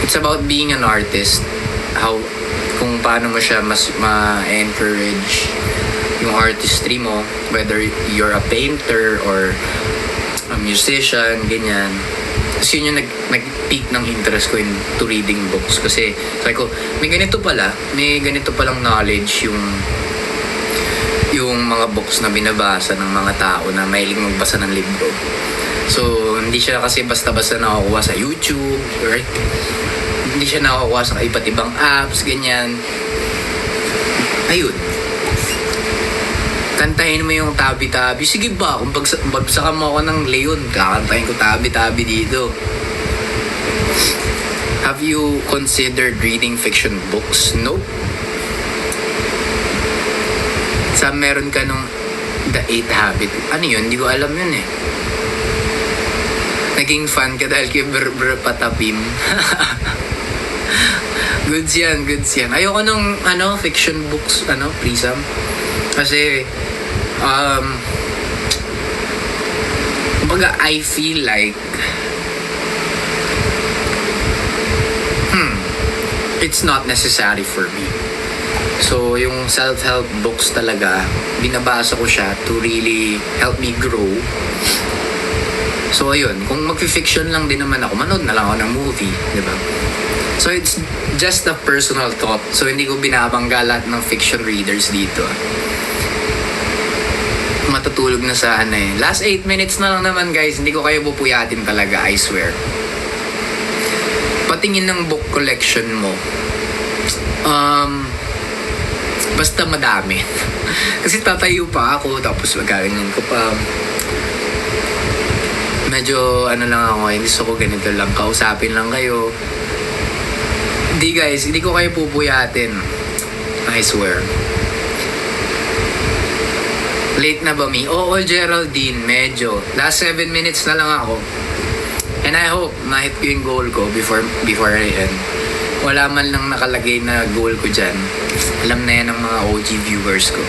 It's about being an artist. How, kung paano mo siya mas ma-encourage yung artistry mo, whether you're a painter or a musician, ganyan. Kasi yun yung nag-peak ng interest ko into reading books. Kasi sabi ko, may ganito palang knowledge yung mga books na binabasa ng mga tao na mahilig magbasa ng libro. So, hindi siya kasi basta-basta nakukuha sa YouTube, right? Hindi siya nakukuha sa iba't ibang apps, ganyan. Ayun. Kantahin mo yung tabi-tabi. Sige ba, kung bagsakan mo ako ng Leon, kakantahin ko tabi-tabi dito. Have you considered reading fiction books? Nope. Sa meron ka nung The 8 Habit. Ano yun? Hindi ko alam yun eh. Naging fan ka dahil kay Brr Patapim. Goods yan. Ayoko nung fiction books, Prism. Kasi, kumbaga, I feel like, it's not necessary for me. So, yung self-help books talaga, binabasa ko siya to really help me grow. So, ayun, kung mag-fiction lang din naman ako, manood na lang ako ng movie, di ba? So, it's just a personal thought. So, hindi ko binabangga lahat ng fiction readers dito. Matutulog na sa Last 8 minutes na lang naman, guys. Hindi ko kayo pupuyatin talaga, I swear. Patingin ng book collection mo. Basta madami. Kasi tatayo pa ako, tapos magaganyan ko pa. Medyo lang ako, gusto ko ganito lang, kausapin lang kayo. Hindi guys, hindi ko kayo pupuyatin. I swear. Late na ba me? Oo, Geraldine, medyo. Last 7 minutes na lang ako. And I hope ma-hit ko yung goal ko before I end. Wala man lang nakalagay na goal ko dyan. Alam na yan ng mga OG viewers ko.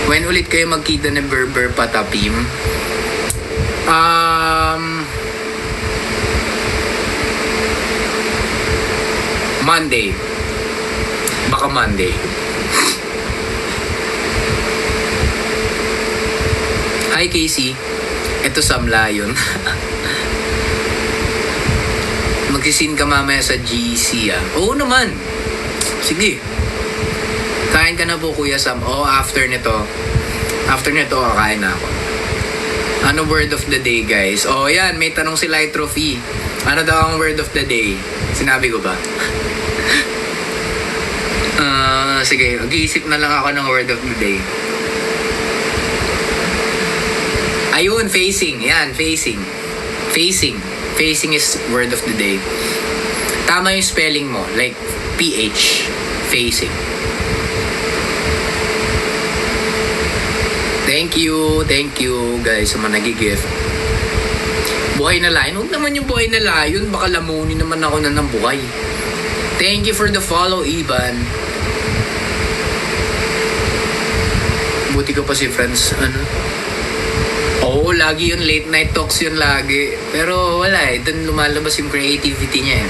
When ulit kayo magkita ng Brr Patapim? Monday. Baka Monday. Hi Casey. Ito Sam Layon. Magsisin ka mamaya sa GC Oo naman. Sige. Kain ka na po Kuya Sam. After nito. Kakain na ako. Ano word of the day guys? Yan. May tanong si Light Trophy. Ano daw ang word of the day? Sinabi ko ba? Sige. Mag-iisip na lang ako ng word of the day. Ayun, facing. Yan, facing. Facing is word of the day. Tama yung spelling mo. Like, PH. Facing. Thank you guys sa mga nag-gift. Buhay na layon. Huwag naman yung buhay na layon. Baka lamunin naman ako na ng buhay. Thank you for the follow, Iban. Buti ko pa si friends. Lagi yun. Late night talks yun lagi. Pero wala doon lumalabas yung creativity niya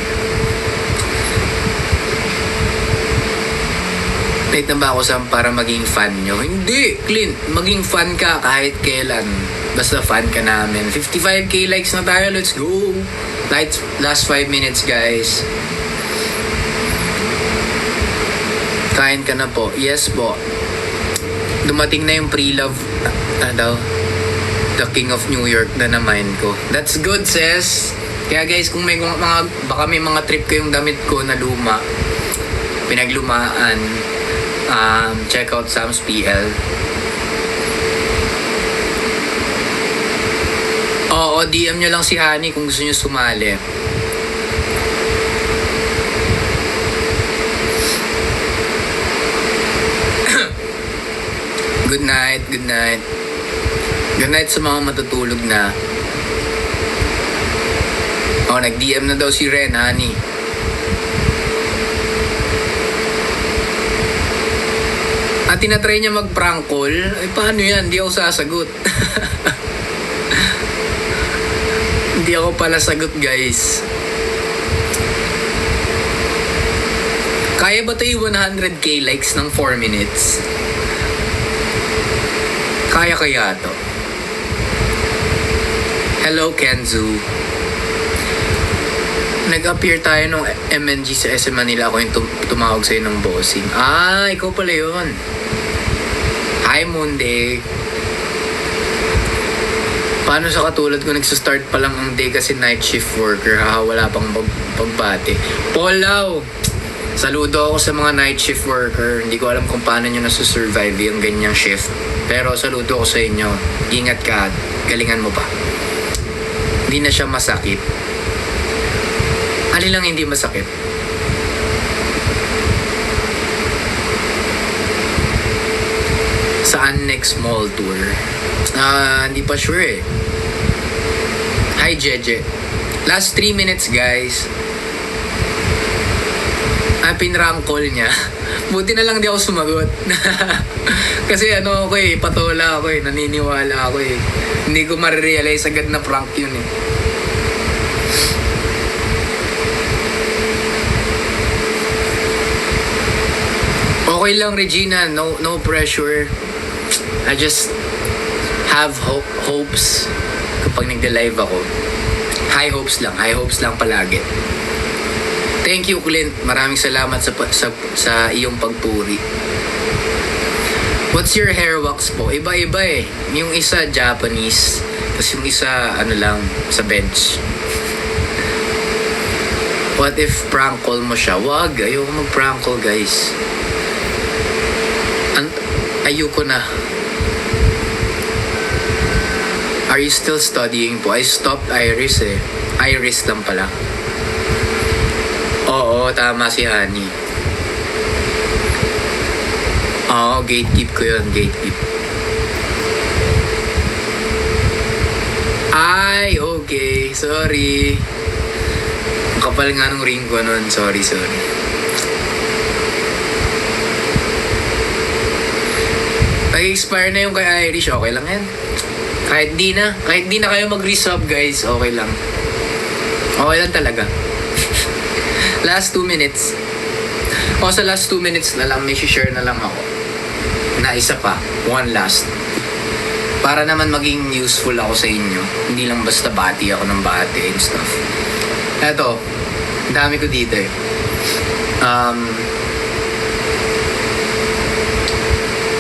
Late na ba ako para maging fan nyo? Hindi, Clint. Maging fan ka kahit kailan. Basta fan ka namin. 55k likes na tayo. Let's go. Last 5 minutes, guys. Kain ka na po. Yes po. Dumating na yung pre-love. The King of New York na na-mind ko. That's good, sis. Kaya guys, kung may baka may mga trip kayong damit ko na luma, pinaglumaan, check out Sam's PL. DM nyo lang si Honey kung gusto nyo sumali. Good night. Good night sa mga matutulog na. Nag-DM na daw si Ren, Honey. Tinatry niya mag-prank call. Paano yan? Hindi ako sasagot. Hindi ako pala sagot, guys. Kaya ba ito yung 100k likes ng 4 minutes? Kaya to. Hello, Kenzu. Nag-appear tayo nung MNG sa SM Manila. Ako yung tumawag sa'yo ng bossing. Ah, ikaw pala yun. Hi, Monday. Paano sa katulad ko nagsistart pa lang ang day kasi night shift worker, wala pang pagbati. Polaw! Saludo ako sa mga night shift worker. Hindi ko alam kung paano nyo nasusurvive yung ganyang shift. Pero saludo ko sa inyo. Ingat ka at galingan mo pa. Hindi na siya masakit. Alin lang hindi masakit? Saan next mall tour? Hindi pa sure eh. Hi, Jeje. Last 3 minutes, guys. Pinrank call niya. Buti na lang di ako sumagot. Kasi ako patola ako naniniwala ako eh. Hindi ko marirealize agad na prank yun eh. Okay lang, Regina. No pressure. I just have hopes kapag nagde-live ako. High hopes lang palagi. Thank you, Clint. Maraming salamat sa iyong pagpuri. What's your hair wax po? Iba-iba eh. Yung isa Japanese, tapos yung isa lang sa bench. What if prank call mo siya? Wag, ayoko mag-prank call, guys. Ayoko na. Are you still studying po? I stopped Iris eh. Iris lang pala. Oo, tama si Honey. Oo, gatekeep ko yun. Gatekeep. Ay, okay. Sorry. Ang kapal nga nung ring ko nun. Sorry. Nag-expire na yung kay Irish, okay lang yan. Kahit di na kayo mag-resub, guys, okay lang. Okay lang talaga. Last 2 minutes. Sa last 2 minutes na lang, may share na lang ako. Na isa pa, one last. Para naman maging useful ako sa inyo. Hindi lang basta bati ako ng bati and stuff. Eto, dami ko dito eh.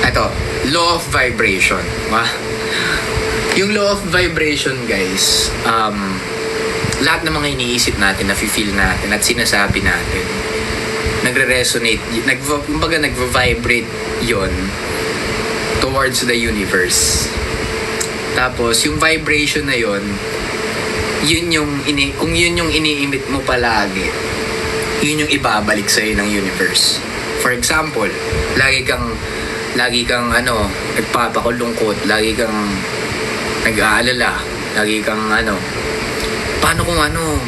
Eto, law of vibration. Yung law of vibration, guys, lahat ng mga iniisip natin, nafe-feel natin at sinasabi natin, nagre-resonate, kumbaga nagva-vibrate yon towards the universe. Tapos, yung vibration na yon, kung yun yung ini-emit mo palagi, yun yung ibabalik sa'yo ng universe. For example, lagi kang nagpapakulungkot, lagi kang nag-aalala, lagi kang paano kung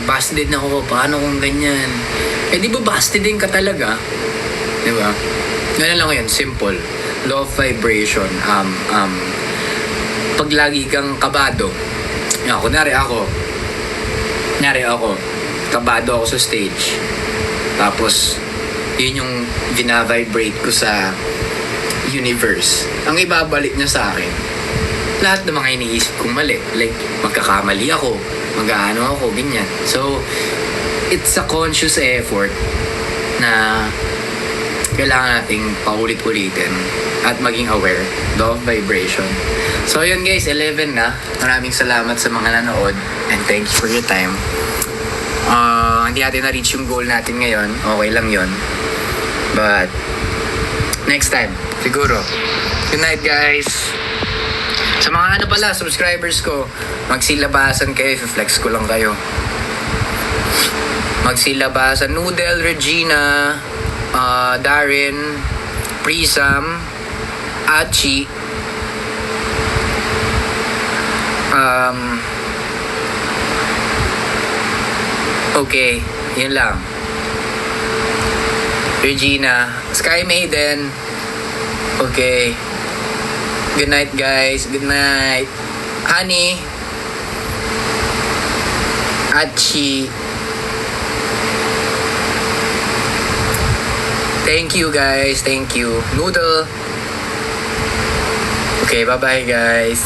busted na ako, paano kung ganyan. Di ba busted din ka talaga? Di ba? Ganun lang yun, simple. Law of vibration. Pag lagi kang kabado, kunwari ako, kabado ako sa stage. Tapos, yun yung vina-vibrate ko sa universe. Ang ibabalik niya sa akin, lahat ng mga iniisip kong mali. Like, magkakamali ako, mag-aano ako, ganyan. So, it's a conscious effort na kailangan nating paulit-ulitin at maging aware of vibration. So, yun guys, 11 na. Maraming salamat sa mga nanood and thank you for your time. Hindi natin na-reach yung goal natin ngayon. Okay lang yun. But, next time, siguro. Good night, guys. Sa mga subscribers ko, magsilabasan kayo, flex ko lang kayo. Magsilabasan, Noodle, Regina, Darren, Prisam, Achi, okay, yun lang. Regina, Sky Maiden, okay. Good night, guys. Good night. Honey. Achi. Thank you guys. Thank you. Noodle. Okay, bye-bye guys.